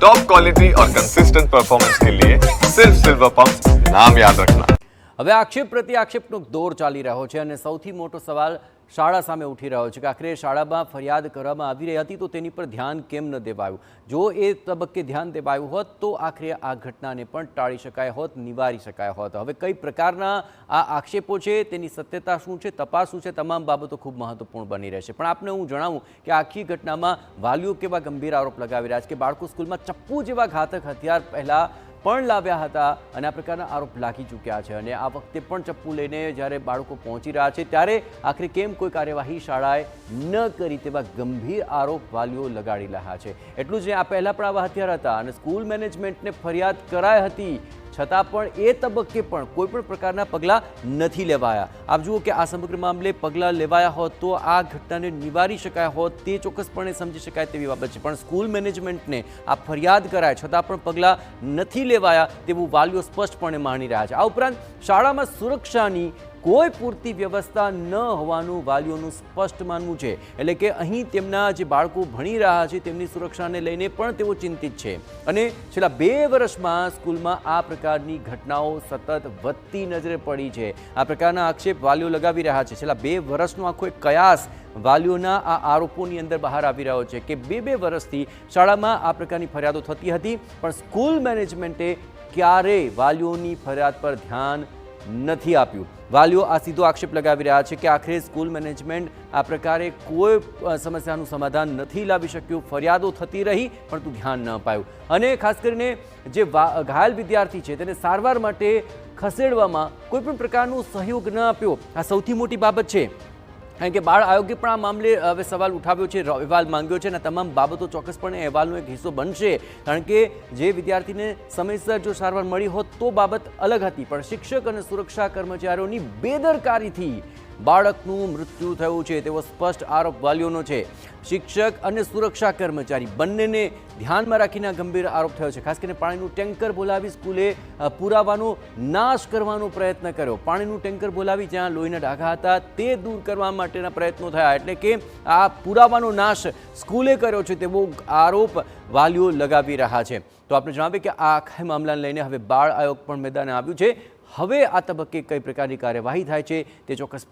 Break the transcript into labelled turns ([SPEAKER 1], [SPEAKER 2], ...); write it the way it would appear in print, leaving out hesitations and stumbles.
[SPEAKER 1] Top quality और consistent performance के लिए सिर्फ सिल्वर पंप नाम याद रखना।
[SPEAKER 2] હવે આક્ષેપ પ્રતિ આક્ષેપનો દોર ચાલી રહ્યો છે અને સૌથી મોટો સવાલ શાળા સામે ઉઠી રહ્યો છે કે આખરે શાળામાં ફરિયાદ કરવામાં આવી રહી હતી તો તેની પર ધ્યાન કેમ ન દેવાયું? જો એ તબક્કે ધ્યાન દેવાયું હોત તો આખરે આ ઘટનાને પણ ટાળી શકાય હોત, નિવારી શકાય હોત. હવે કઈ પ્રકારના આ આક્ષેપો છે, તેની સત્યતા શું છે, તપાસ શું છે, તમામ બાબતો ખૂબ મહત્વપૂર્ણ બની રહેશે. પણ આપને હું જણાવું કે આખી ઘટનામાં વાલીઓ કેવા ગંભીર આરોપ લગાવી રહ્યા છે કે બાળકો સ્કૂલમાં ચપ્પુ જેવા ઘાતક હથિયાર પહેલાં પણ લાવ્યા હતા અને આ પ્રકારના આરોપ લાગી ચૂક્યા છે અને આ વખતે પણ ચપ્પુ લઈને જ્યારે બાળકો પહોંચી રહ્યા છે ત્યારે આખરે કેમ કોઈ કાર્યવાહી શાળાએ ન કરી તેવા ગંભીર આરોપ વાલીઓ લગાડી રહ્યા છે. એટલું જ નહીં, આ પહેલાં પણ આવા હથિયાર હતા અને સ્કૂલ મેનેજમેન્ટને ફરિયાદ કરાઈ હતી છતાં પણ એ તબક્કે પણ કોઈ પણ પ્રકારના પગલાં નથી લેવાયા. આપ જુઓ કે આ સમગ્ર મામલે પગલાં લેવાયા હોત તો આ ઘટનાને નિવારી શકાય હોત તે ચોક્કસપણે સમજી શકાય તેવી બાબત છે. પણ સ્કૂલ મેનેજમેન્ટને આ ફરિયાદ કરાય છતાં પણ પગલાં નથી લેવાયા તેવું વાલીઓ સ્પષ્ટપણે માની રહ્યા છે. આ ઉપરાંત શાળામાં સુરક્ષાની કોઈ પૂરતી વ્યવસ્થા ન હોવાનું વાલીઓનું સ્પષ્ટ માનવું છે. એટલે કે અહીં તેમના જે બાળકો ભણી રહ્યા છે તેમની સુરક્ષાને લઈને પણ તેઓ ચિંતિત છે અને છેલ્લા 2 વર્ષમાં સ્કૂલમાં આ પ્રકારની ઘટનાઓ સતત વધતી નજરે પડી છે. આ પ્રકારના આક્ષેપ વાલીઓ લગાવી રહ્યા છે. છેલ્લા 2 વર્ષનો આખો એક કયાસ વાલીઓના આ આરોપોની અંદર બહાર આવી રહ્યો છે કે 2 વર્ષથી શાળામાં આ પ્રકારની ફરિયાદો થતી હતી પણ સ્કૂલ મેનેજમેન્ટે ક્યારેય વાલીઓની ફરિયાદ પર ધ્યાન નથી આપ્યું. વાલીઓ આ સીધો આક્ષેપ લગાવી રહ્યા છે કે આખરે સ્કૂલ મેનેજમેન્ટ આ પ્રકારે કોઈ સમસ્યાનું સમાધાન નથી લાવી શક્યું. ફરિયાદો થતી રહી પરંતુ ધ્યાન ન અપાયું અને ખાસ કરીને જે ઘાયલ વિદ્યાર્થી છે તેને સારવાર માટે ખસેડવામાં કોઈ પણ પ્રકારનો સહયોગ ન આપ્યો. આ સૌથી મોટી બાબત છે કારણ કે બાળ આયોગે પણ આ મામલે હવે સવાલ ઉઠાવ્યો છે, અહેવાલ માંગ્યો છે અને તમામ બાબતો ચોક્કસપણે અહેવાલનો એક હિસ્સો બનશે. કારણ કે જે વિદ્યાર્થીને સમયસર જો સારવાર મળી હોત તો બાબત અલગ હતી પણ શિક્ષક અને સુરક્ષા કર્મચારીઓની બેદરકારીથી બાળકનું મૃત્યુ થયું છે તેવો સ્પષ્ટ આરોપ વાલીઓનો છે. શિક્ષક અને સુરક્ષા કર્મચારી બંનેને ધ્યાનમાં રાખીને ગંભીર આરોપ થયો છે. ખાસ કરીને પાણીનું ટેન્કર બોલાવી સ્કૂલે પુરાવાનો નાશ કરવાનો પ્રયત્ન કર્યો. પાણીનું ટેન્કર બોલાવી જ્યાં લોહીના ડાઘા હતા તે દૂર કરવા માટેના પ્રયત્નો થયા. એટલે કે આ પુરાવાનો નાશ સ્કૂલે કર્યો છે તેવો આરોપ વાલીઓ લગાવી રહ્યા છે. તો આપણે જણાવીએ કે આ આખા મામલાને લઈને હવે બાળ આયોગ પણ મેદાને આવ્યું છે. હવે આ તબક્કે કઈ પ્રકારની કાર્યવાહી થાય છે તે ચોક્કસ